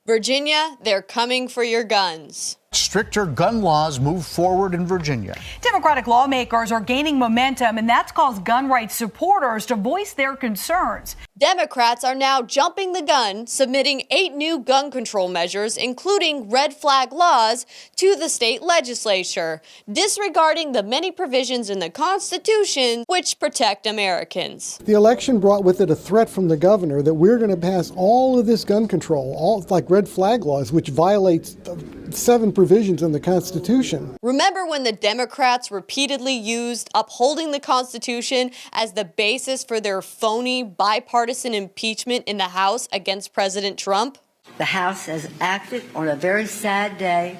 Virginia, they're coming for your guns. Stricter gun laws move forward in Virginia. Democratic lawmakers are gaining momentum, and that's caused gun rights supporters to voice their concerns. Democrats are now jumping the gun, submitting 8 new gun control measures, including red flag laws, to the state legislature, disregarding the many provisions in the Constitution which protect Americans. The election brought with it a threat from the governor that we're going to pass all of this gun control, all like red flag laws, which violates 7 provisions in the Constitution. Remember when the Democrats repeatedly used upholding the Constitution as the basis for their phony bipartisan impeachment in the House against President Trump? The House has acted on a very sad day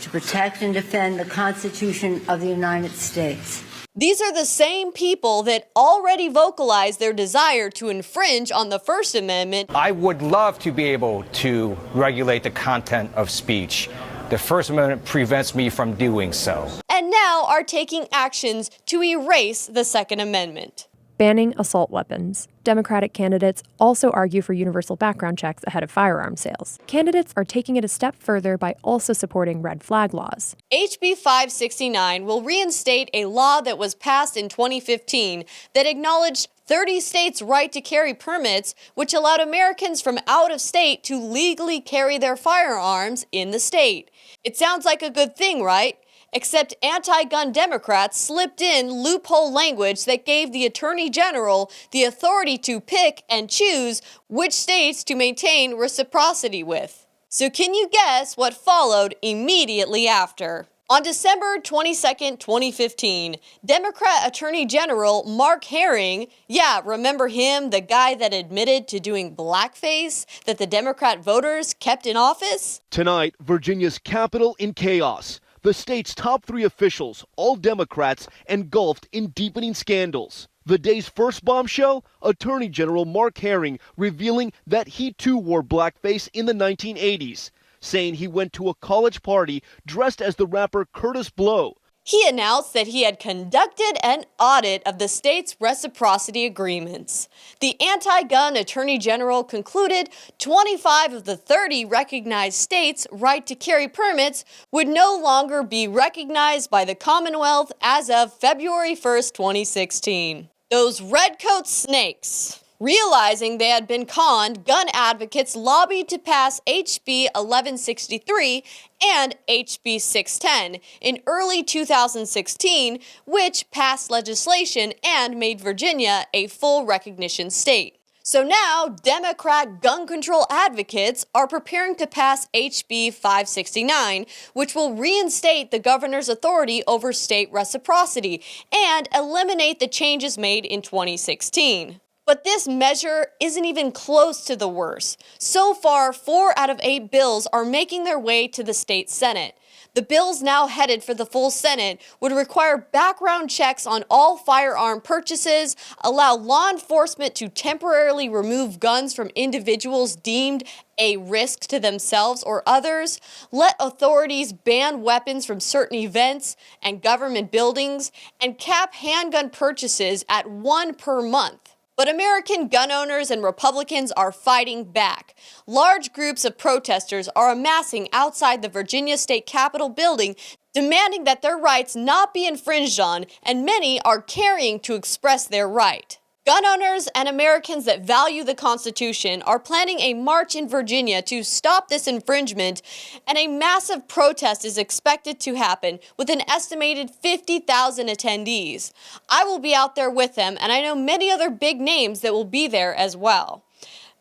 to protect and defend the Constitution of the United States. These are the same people that already vocalized their desire to infringe on the First Amendment. I would love to be able to regulate the content of speech. The First Amendment prevents me from doing so. And now are taking actions to erase the Second Amendment. Banning assault weapons. Democratic candidates also argue for universal background checks ahead of firearm sales. Candidates are taking it a step further by also supporting red flag laws. HB 569 will reinstate a law that was passed in 2015 that acknowledged 30 states' right to carry permits, which allowed Americans from out of state to legally carry their firearms in the state. It sounds like a good thing, right? Except anti-gun Democrats slipped in loophole language that gave the Attorney General the authority to pick and choose which states to maintain reciprocity with. So can you guess what followed immediately after? On December 22, 2015, Democrat Attorney General Mark Herring, yeah, remember him, the guy that admitted to doing blackface that the Democrat voters kept in office? Tonight, Virginia's capital in chaos. The state's top 3 officials, all Democrats, engulfed in deepening scandals. The day's first bombshell, Attorney General Mark Herring revealing that he too wore blackface in the 1980s, saying he went to a college party dressed as the rapper Curtis Blow. He announced that he had conducted an audit of the state's reciprocity agreements. The anti-gun Attorney General concluded 25 of the 30 recognized states' right to carry permits would no longer be recognized by the Commonwealth as of February 1st, 2016. Those redcoat snakes. Realizing they had been conned, gun advocates lobbied to pass HB 1163 and HB 610 in early 2016, which passed legislation and made Virginia a full recognition state. So now, Democrat gun control advocates are preparing to pass HB 569, which will reinstate the governor's authority over state reciprocity and eliminate the changes made in 2016. But this measure isn't even close to the worst. So far, 4 out of 8 bills are making their way to the state Senate. The bills now headed for the full Senate would require background checks on all firearm purchases, allow law enforcement to temporarily remove guns from individuals deemed a risk to themselves or others, let authorities ban weapons from certain events and government buildings, and cap handgun purchases at 1 per month. But American gun owners and Republicans are fighting back. Large groups of protesters are amassing outside the Virginia State Capitol building, demanding that their rights not be infringed on, and many are carrying to express their right. Gun owners and Americans that value the Constitution are planning a march in Virginia to stop this infringement, and a massive protest is expected to happen with an estimated 50,000 attendees. I will be out there with them, and I know many other big names that will be there as well.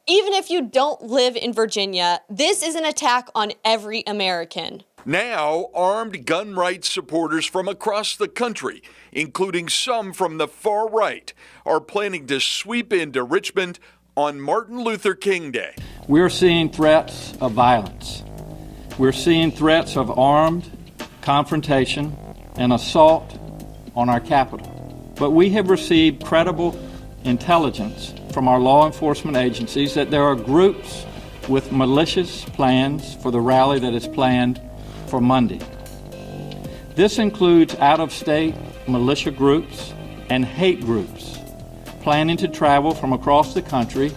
Even if you don't live in Virginia, this is an attack on every American. Now, armed gun rights supporters from across the country, including some from the far right, are planning to sweep into Richmond on Martin Luther King Day. We're seeing threats of violence. We're seeing threats of armed confrontation and assault on our Capitol. But we have received credible intelligence from our law enforcement agencies that there are groups with malicious plans for the rally that is planned for Monday. This includes out-of-state militia groups and hate groups planning to travel from across the country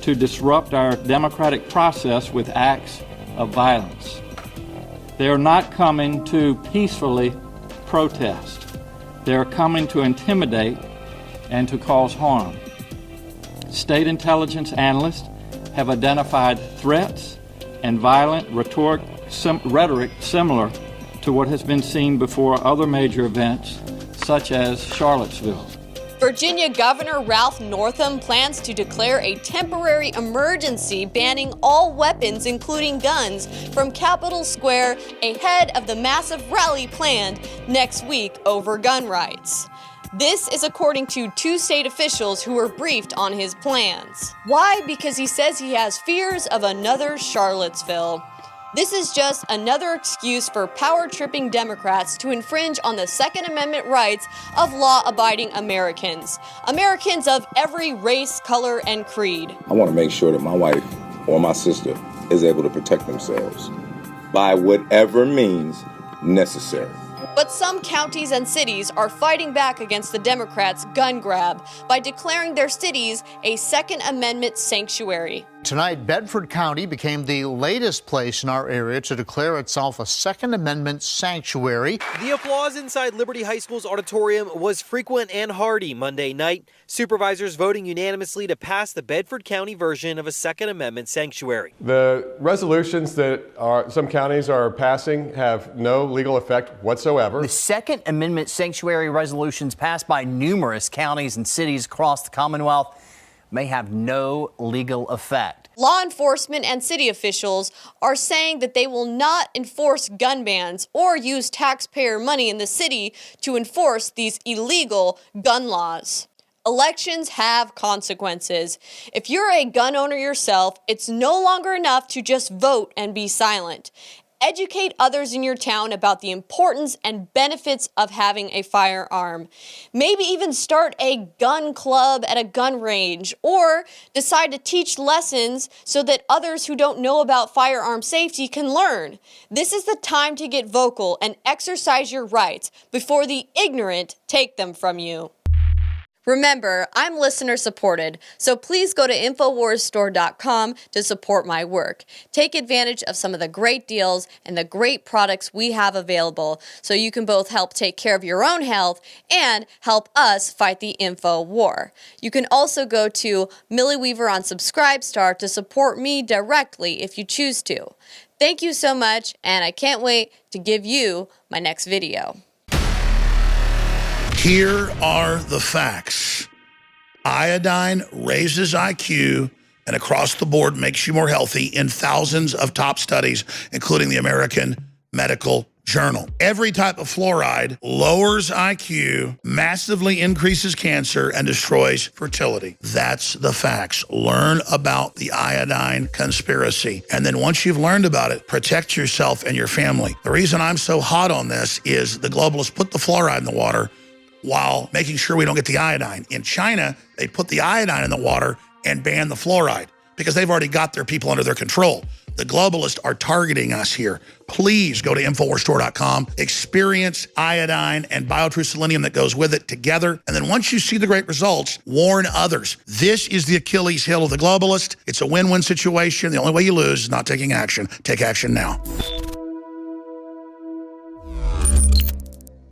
to disrupt our democratic process with acts of violence. They are not coming to peacefully protest. They are coming to intimidate and to cause harm. State intelligence analysts have identified threats and violent rhetoric similar to what has been seen before other major events, such as Charlottesville. Virginia Governor Ralph Northam plans to declare a temporary emergency banning all weapons, including guns, from Capitol Square ahead of the massive rally planned next week over gun rights. This is according to two state officials who were briefed on his plans. Why? Because he says he has fears of another Charlottesville. This is just another excuse for power-tripping Democrats to infringe on the Second Amendment rights of law-abiding Americans. Americans of every race, color, and creed. I want to make sure that my wife or my sister is able to protect themselves by whatever means necessary. But some counties and cities are fighting back against the Democrats' gun grab by declaring their cities a Second Amendment sanctuary. Tonight, Bedford County became the latest place in our area to declare itself a Second Amendment sanctuary. The applause inside Liberty High School's auditorium was frequent and hearty Monday night. Supervisors voting unanimously to pass the Bedford County version of a Second Amendment sanctuary. The resolutions that some counties are passing have no legal effect whatsoever. The Second Amendment sanctuary resolutions passed by numerous counties and cities across the Commonwealth may have no legal effect. Law enforcement and city officials are saying that they will not enforce gun bans or use taxpayer money in the city to enforce these illegal gun laws. Elections have consequences. If you're a gun owner yourself, it's no longer enough to just vote and be silent. Educate others in your town about the importance and benefits of having a firearm. Maybe even start a gun club at a gun range, or decide to teach lessons so that others who don't know about firearm safety can learn. This is the time to get vocal and exercise your rights before the ignorant take them from you. Remember, I'm listener supported, so please go to InfoWarsStore.com to support my work. Take advantage of some of the great deals and the great products we have available so you can both help take care of your own health and help us fight the info war. You can also go to Millie Weaver on Subscribestar to support me directly if you choose to. Thank you so much, and I can't wait to give you my next video. Here are the facts. Iodine raises IQ and across the board makes you more healthy in thousands of top studies, including the American Medical Journal. Every type of fluoride lowers IQ, massively increases cancer, and destroys fertility. That's the facts. Learn about the iodine conspiracy. And then once you've learned about it, protect yourself and your family. The reason I'm so hot on this is the globalists put the fluoride in the water while making sure we don't get the iodine. In China, they put the iodine in the water and ban the fluoride because they've already got their people under their control. The globalists are targeting us here. Please go to InfoWarsStore.com, experience iodine and BioTrue Selenium that goes with it together. And then once you see the great results, warn others. This is the Achilles heel of the globalist. It's a win-win situation. The only way you lose is not taking action. Take action now.